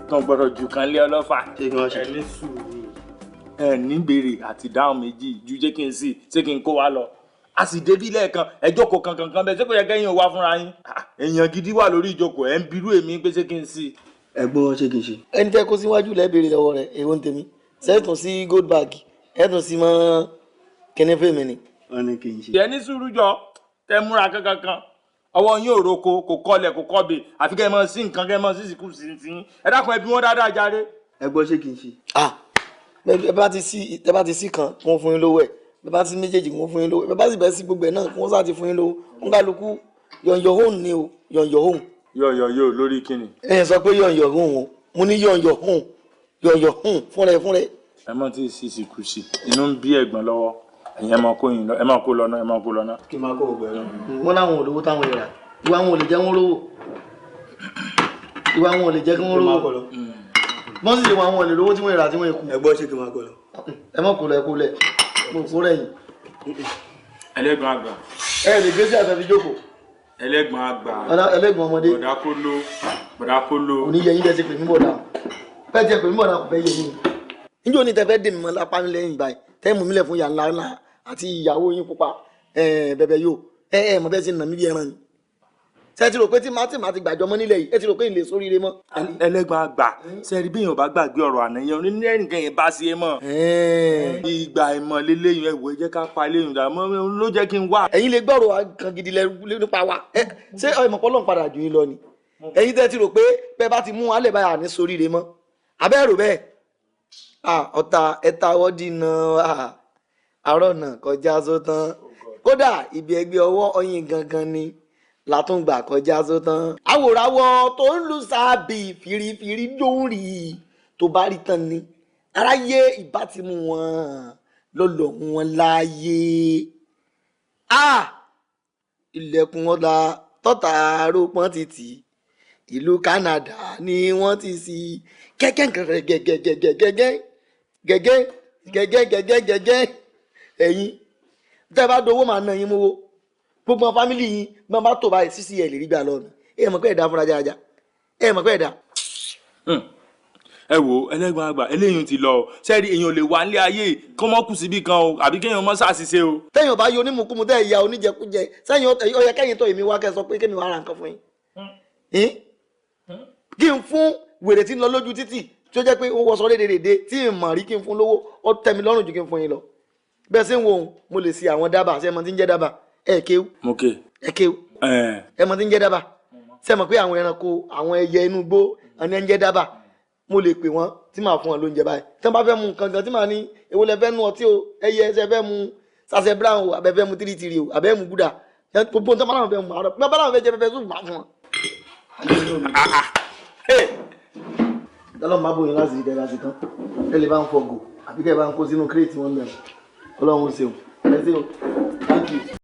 kan gbọ́dọ̀ jù kan lé ọlọ́fà. ṣé kí wọ́n ṣe. ẹni sùúrù ẹ ní béèrè àti dáhùn méjì ju jẹ́ kí n sí ṣé kí n kó wa lọ a sì débí lẹ́ẹ̀kan ẹ jókòó kankan bẹ́ẹ̀ ṣé kò yẹ kẹ́yìn wá fúnra yín èèyàn gidi wà lórí ìjókòó ẹ ń birú èmi pé ṣé kí n sí. ẹ gbọ́ ṣé kí n ṣe. ẹni tẹ́ kó síwájú lẹ́ béèrè lọ́wọ́ rẹ̀ èwo ń tèmi sẹ́ẹ̀tún sí gold bag ẹ̀tún sí mọ́ kíní fèmí ni. wọ́n ní kí n ṣe. ẹ ní sùúrù jọ tẹ múra kankan ọwọ́ yín ò roko kò kọlẹ̀ kò kọbè àfi kẹ́ ẹ mọ sí nǹkan kẹ́ ẹ mọ sí ìsìnkú sí ẹ dákun ẹ bí wọ́n dáadáa jáde. ẹ gbọ́ ṣé kí n ṣe. ẹ bá ti sí kan kí wọ́n fún yín lówó ẹ̀ bẹ́ẹ̀ bá ti méjèèjì kí wọ́n fún yín lówó ẹ̀ bẹ́ẹ̀ bá sì bẹ́ẹ̀ sí gbogbo ẹ̀ náà kí wọ́n sá ti fún yín lówó ń kálukú yọ̀ǹyọ̀ hóun ni o yọ̀ǹyọ̀ hóun. yọ̀yọ̀ lórí kíni. ẹ sọ pé yọ̀ǹyọ̀ hóun o mo ní yọ̀ǹyọ̀ hóun fúnrẹ́. ẹ mọ tí ì sì kù sí inú ń bí ẹ̀gbọ́n lọ́wọ́ ẹ̀yin ẹ máa kó lọ náà. kí n máa kó ògbẹ́ lọ. wọ́n láwọn olówó táwọn yẹra ìwà wọn ò lè jẹ́ wọ́n rówó ìwà wọn ò lè jẹ́ kí wọ́n rówó wọ́n sì lè wọn àwọn olè lówó tí wọ́n yẹra tí wọ́n kú. ẹ gbọ́ ṣé kí n máa kó lọ. ẹ mọ̀ kó lẹ̀ mo kó rẹ̀ yìí. ẹlẹ́gbọ̀n àgbà. ẹ lè gbé sí àtàbí jókòó. ẹlẹ́gbọ̀n àgbà. ẹlẹ́gbọ̀n ọmọdé. bọ̀dá kó ló. òní yẹ yín tẹ́ ti pè mí bọ̀dá bẹ́ẹ̀ tẹ́ pè mí bọ̀dá kò fẹ́ yẹ yín. níjó ni tẹ́ fẹ́ dè mí mọ́ lápá mi lẹ́yìn báyìí tẹ́ mú mi lẹ̀ fún ìyá ńlá àti ìyàwó yín pupa bẹ̀bẹ̀ yóò mọ̀ bẹ́ẹ̀ sì nà mí bí ẹran ni. ṣé ti rò pé tí má ti gbàjọ mọ́ nílẹ̀ yìí ẹ ti rò pé ìlè sóríire mọ́. ẹlẹ́gbọ̀n àgbà sẹ́ẹ̀rì bí èèyàn bá gbàgbé ọ̀rọ̀ àná yẹn ní ẹnìkan yẹn bá sí ẹ mọ́. ìgbà ìmọ̀ lélẹ́yìn ẹ̀wọ̀ ẹ jẹ́ ká pa eléyìn dà mọ́ ló jẹ́ kí n wá. ẹ̀yin lè gbọ́rọ̀ kan gidi nípa wa ṣé ìmọ̀pọ̀ lọ́n padà jù yín lọ ni ẹ̀yin tẹ́ ti rò pé bẹ́ẹ̀ bá ti mú alẹ́ báyà ní sóríire mọ́ abẹ́rò bẹ́ẹ̀ ọ̀tá ẹ̀ta ọdí náà àárọ̀ náà kọjá sótán kódà ibi ẹgbẹ́ ọwọ́ ọyìn gangan ni látúngbà kọjá sótán. àwòránwọ́ tó ń lu sáàbì fìrífìrí dórí tó bá rí tán ni aráyé ìbá ti mú wọn lọ́lọ́ wọn láàyè. ilẹ̀kùn ọ̀la tọ́ta arópọ́n ti tì ìlú Canada ni wọ́n ti sí gẹ́gẹ́ ẹ̀yin tẹ́ bá dowó máa ná yín mówó gbogbo fámìlì yín máa bá tó báyìí sísí ẹ̀ lè rí gbà lọ́nà ẹ mọ̀ pé ẹ̀dá fúnra jájá ẹ mọ̀ pé ẹ̀dá. ẹ wo ẹlẹ́gbọ̀n àgbà eléyìí ti lọ sẹ́ẹ̀rì èèyàn lè wà nílé ayé kọ́ mọ́ kù síbí kan o àbí kéèyàn mọ́ ṣàṣìṣe o. tẹ́yìn ọba yọ onímùkúmu tẹ́ ìyá oníjẹkújẹ sẹ́yìn ọyẹ kẹ́yìn tó èmi wá kẹ́ sọ pé kémi wá ra nǹkan fún yín. kí n fún wèrè tí ń lọ lójú títì tí ó jẹ́ pé ó wọṣọ rédèrèdè tí ì mọ̀ rí kí n fún lówó ó tẹ́ mi lọ́rùn ju kí n fún yín lọ. bẹ́ẹ̀ sí ń wo òun mo lè ṣe àwọn dábàá ṣé ẹ mọ̀ tí ń jẹ́ dábàá ẹ kéwú. mo ké. ẹ kéwú. ẹ mọ̀ tí ń jẹ́ dábàá ṣé ẹ mọ̀ pé àwọn ẹranko àwọn ẹyẹ inú igbó ẹni ẹ ń jẹ́ dábàá mo lè pè wọ́n tí màá fún wọn lóúnjẹ báyìí tí wọ́n bá fẹ́ mu nǹkan gan tí màá ní èwo lẹ fẹ́ nu ọtí o ẹyẹ ẹsẹ fẹ́ mu sase brown o abẹ fẹ́ mu tìrìtìrì o abẹ mu gúdà gbogbo nǹkan báwọn fẹ́ mu àrọ bí wọ́n báwọn fẹ́ jẹ pẹpẹ sùn máa fún wọn. dálọ́ máa bóyin láti ìdẹ́ra sí tán ẹ lè bá ń fọgò àbí kẹ́ ẹ bá ń kó sínú kírètì wọn bẹ̀rẹ̀ ọlọ́run ṣeun ẹ ṣeun thank you.